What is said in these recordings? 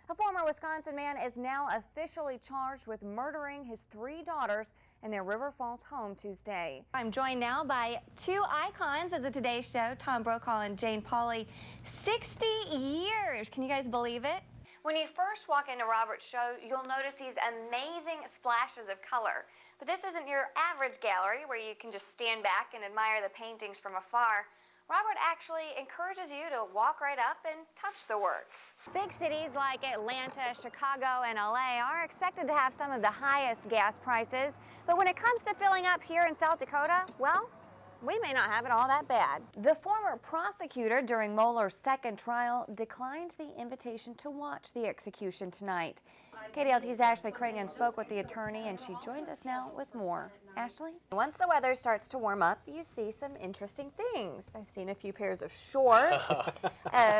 A former Wisconsin man is now officially charged with murdering his 3 daughters in their River Falls home Tuesday. I'm joined now by 2 icons of the Today Show, Tom Brokaw and Jane Pauley. 60 years. Can you guys believe it? When you first walk into Robert's show, you'll notice these amazing splashes of color. But this isn't your average gallery where you can just stand back and admire the paintings from afar. Robert actually encourages you to walk right up and touch the work. Big cities like Atlanta, Chicago, and LA are expected to have some of the highest gas prices. But when it comes to filling up here in South Dakota, well, we may not have it all that bad. The former prosecutor during Moeller's second trial declined the invitation to watch the execution tonight. KDLT's Ashley Cragen spoke with the attorney, and she joins us now with more. Ashley? Once the weather starts to warm up, you see some interesting things. I've seen a few pairs of shorts,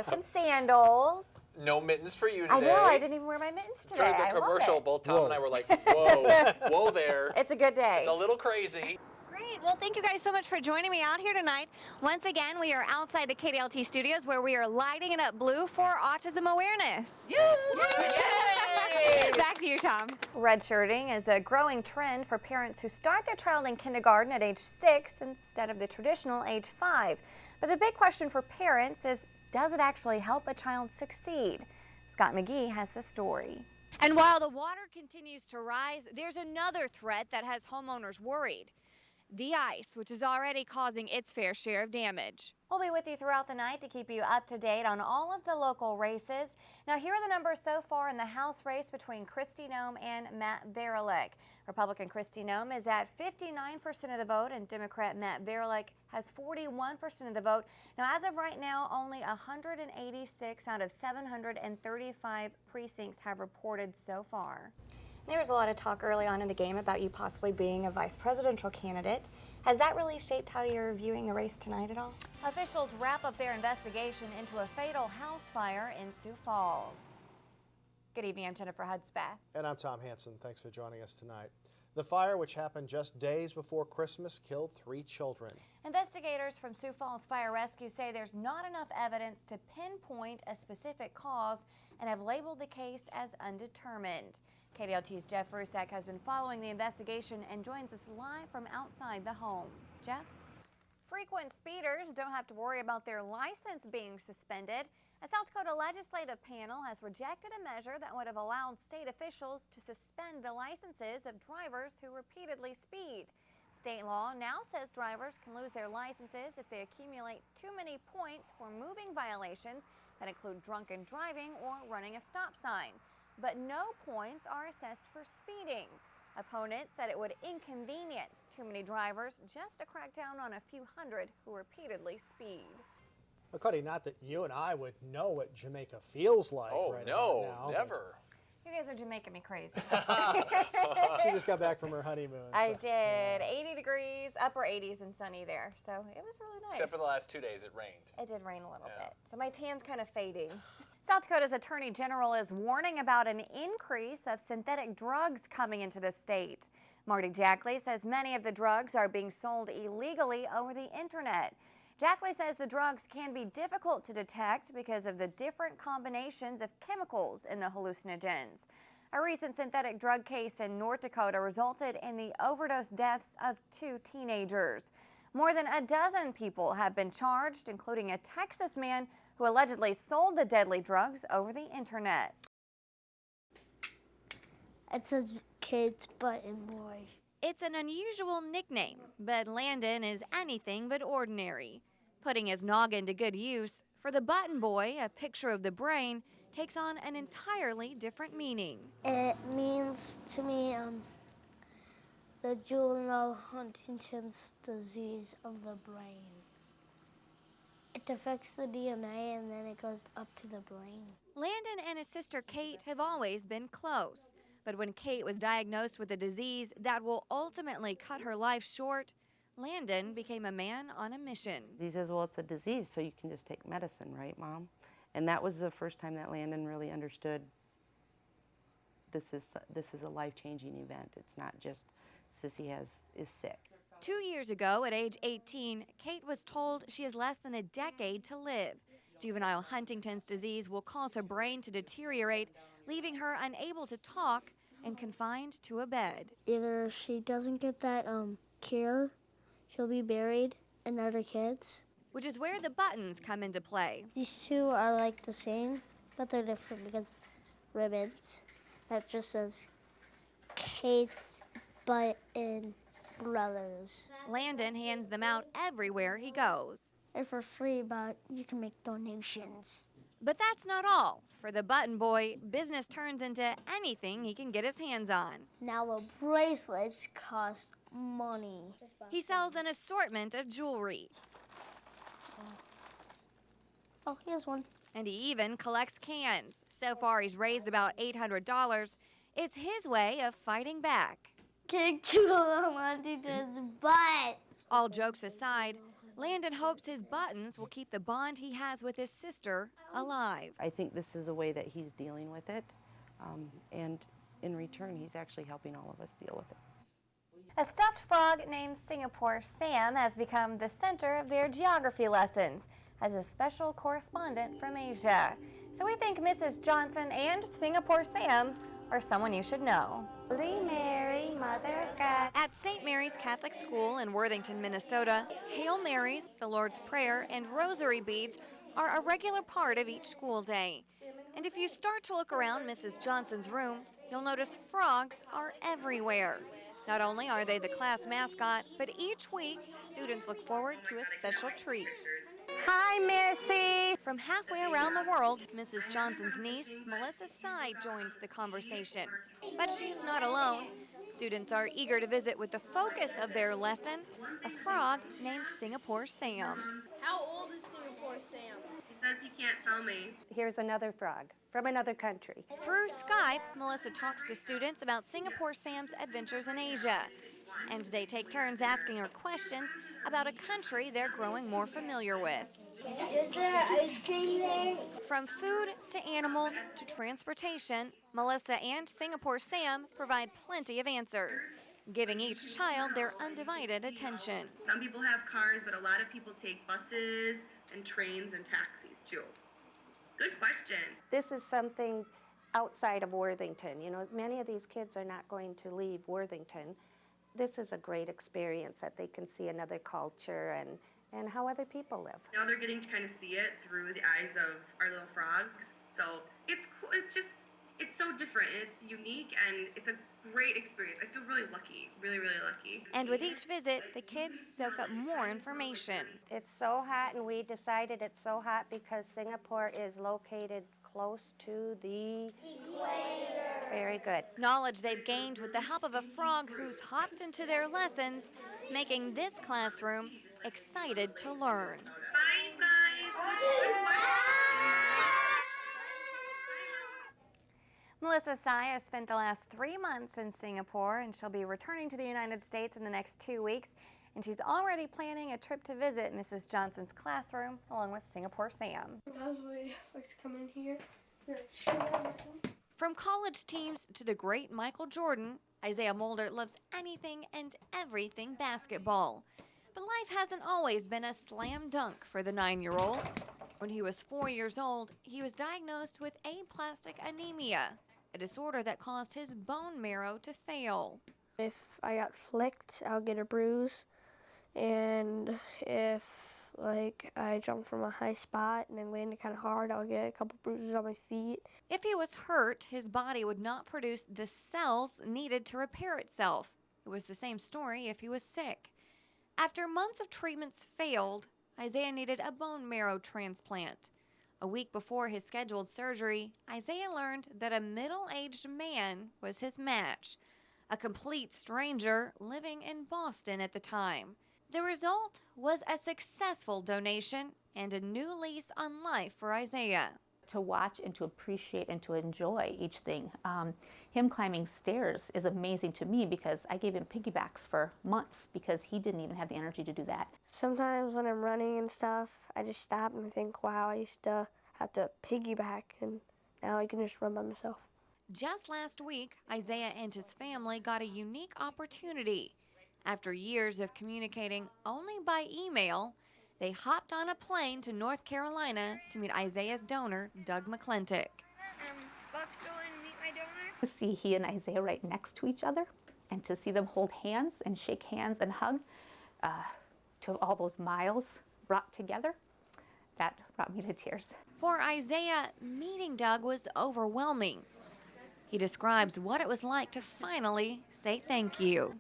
some sandals. No mittens for you today. I know, I didn't even wear my mittens today. During the commercial, both Tom and I were like, whoa, whoa there. It's a good day. It's a little crazy. Great. Well, thank you guys so much for joining me out here tonight. Once again, we are outside the KDLT studios where we are lighting it up blue for autism awareness. Yay! Back to you, Tom. Redshirting is a growing trend for parents who start their child in kindergarten at age 6 instead of the traditional age 5. But the big question for parents is, does it actually help a child succeed? Scott McGee has the story. And while the water continues to rise, there's another threat that has homeowners worried. The ice, which is already causing its fair share of damage. We'll be with you throughout the night to keep you up to date on all of the local races. Now, here are the numbers so far in the House race between Kristi Noem and Matt Berelick. Republican Kristi Noem is at 59% of the vote, and Democrat Matt Berelick has 41% of the vote. Now, as of right now, only 186 out of 735 precincts have reported so far. There was a lot of talk early on in the game about you possibly being a vice presidential candidate. Has that really shaped how you're viewing the race tonight at all? Officials wrap up their investigation into a fatal house fire in Sioux Falls. Good evening, I'm Jennifer Hudspeth. And I'm Tom Hansen. Thanks for joining us tonight. The fire, which happened just days before Christmas, killed 3 children. Investigators from Sioux Falls Fire Rescue say there's not enough evidence to pinpoint a specific cause and have labeled the case as undetermined. KDLT's Jeff Rusak has been following the investigation and joins us live from outside the home. Jeff? Frequent speeders don't have to worry about their license being suspended. A South Dakota legislative panel has rejected a measure that would have allowed state officials to suspend the licenses of drivers who repeatedly speed. State law now says drivers can lose their licenses if they accumulate too many points for moving violations that include drunken driving or running a stop sign. But no points are assessed for speeding. Opponents said it would inconvenience too many drivers just to crack down on a few hundred who repeatedly speed. Well, Cody, not that you and I would know what Jamaica feels like right no, now. Never. You guys are Jamaican me crazy. She just got back from her honeymoon. I did. 80 degrees, upper 80s and sunny there. So it was really nice. Except for the last 2 days, it rained. It did rain a little bit. So my tan's kind of fading. South Dakota's Attorney General is warning about an increase of synthetic drugs coming into the state. Marty Jackley says many of the drugs are being sold illegally over the internet. Jackley says the drugs can be difficult to detect because of the different combinations of chemicals in the hallucinogens. A recent synthetic drug case in North Dakota resulted in the overdose deaths of 2 teenagers. More than a dozen people have been charged, including a Texas man who allegedly sold the deadly drugs over the internet. It says kids button boy. It's an unusual nickname, but Landon is anything but ordinary. Putting his noggin to good use, for the button boy, a picture of the brain takes on an entirely different meaning. It means to me the juvenile Huntington's disease of the brain. It affects the DNA and then it goes up to the brain. Landon and his sister Kate have always been close. But when Kate was diagnosed with a disease that will ultimately cut her life short, Landon became a man on a mission. He says, well, it's a disease, so you can just take medicine, right, Mom? And that was the first time that Landon really understood this is a life-changing event. It's not just Sissy is sick. 2 years ago, at age 18, Kate was told she has less than a decade to live. Juvenile Huntington's disease will cause her brain to deteriorate, leaving her unable to talk and confined to a bed. Either she doesn't get that care, she'll be buried, and other kids. Which is where the buttons come into play. These two are like the same, but they're different because ribbons that just says Kate's Button Brothers. Landon hands them out everywhere he goes. They're for free, but you can make donations. But that's not all. For the button boy, business turns into anything he can get his hands on. Now the bracelets cost money. He sells an assortment of jewelry. Oh, here's one. And he even collects cans. So far, he's raised about $800. It's his way of fighting back. Kick Jewel Huntington's butt. All jokes aside, Landon hopes his buttons will keep the bond he has with his sister alive. I think this is a way that he's dealing with it, and in return, he's actually helping all of us deal with it. A stuffed frog named Singapore Sam has become the center of their geography lessons as a special correspondent from Asia. So we think Mrs. Johnson and Singapore Sam are someone you should know. Holy Mary, Mother of God. At St. Mary's Catholic School in Worthington, Minnesota, Hail Marys, the Lord's Prayer, and rosary beads are a regular part of each school day. And if you start to look around Mrs. Johnson's room, you'll notice frogs are everywhere. Not only are they the class mascot, but each week, students look forward to a special treat. Hi, Missy. From halfway around the world, Mrs. Johnson's niece, Melissa Sy, joins the conversation. But she's not alone. Students are eager to visit with the focus of their lesson, a frog named Singapore Sam. How old is Singapore Sam? He says he can't tell me. Here's another frog from another country. Through Skype, Melissa talks to students about Singapore Sam's adventures in Asia. And they take turns asking her questions about a country they're growing more familiar with. Is there ice cream there? From food to animals to transportation, Melissa and Singapore Sam provide plenty of answers, giving each child their undivided attention. Some people have cars, but a lot of people take buses and trains and taxis too. Good question. This is something outside of Worthington. You know, many of these kids are not going to leave Worthington. This is a great experience that they can see another culture and how other people live. Now they're getting to kind of see it through the eyes of our little frogs. So it's cool. It's so different. It's unique and it's a great experience. I feel really lucky, really, really lucky. And with each visit, the kids soak up more information. It's so hot, and we decided it's so hot because Singapore is located close to the equator. Very good. Knowledge they've gained with the help of a frog who's hopped into their lessons, making this classroom excited to learn. Bye, you guys. Melissa Sy has spent the last 3 months in Singapore, and she'll be returning to the United States in the next 2 weeks. And she's already planning a trip to visit Mrs. Johnson's classroom along with Singapore Sam. That's why I like to come in here. From college teams to the great Michael Jordan, Isaiah Mulder loves anything and everything basketball. But life hasn't always been a slam dunk for the 9-year-old. When he was 4 years old, he was diagnosed with aplastic anemia, a disorder that caused his bone marrow to fail. If I got flicked, I'll get a bruise. And if I jumped from a high spot and then landed kind of hard, I'll get a couple bruises on my feet. If he was hurt, his body would not produce the cells needed to repair itself. It was the same story if he was sick. After months of treatments failed, Isaiah needed a bone marrow transplant. A week before his scheduled surgery, Isaiah learned that a middle-aged man was his match, a complete stranger living in Boston at the time. The result was a successful donation and a new lease on life for Isaiah. To watch and to appreciate and to enjoy each thing. Him climbing stairs is amazing to me because I gave him piggybacks for months because he didn't even have the energy to do that. Sometimes when I'm running and stuff, I just stop and think, wow, I used to have to piggyback, and now I can just run by myself. Just last week, Isaiah and his family got a unique opportunity. After years of communicating only by email, they hopped on a plane to North Carolina to meet Isaiah's donor, Doug McClintock. About to go in and meet my donor. To see he and Isaiah right next to each other and to see them hold hands and shake hands and hug, to have all those miles brought together, that brought me to tears. For Isaiah, meeting Doug was overwhelming. He describes what it was like to finally say thank you.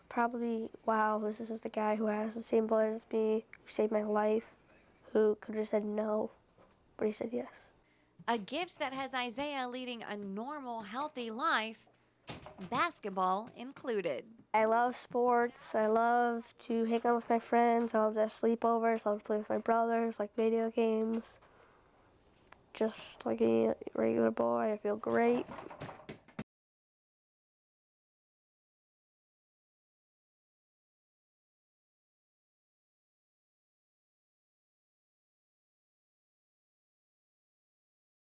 Probably, wow, this is the guy who has the same blood as me, who saved my life, who could have said no, but he said yes. A gift that has Isaiah leading a normal, healthy life, basketball included. I love sports. I love to hang out with my friends. I love to have sleepovers. I love to play with my brothers, like video games. Just like any regular boy, I feel great.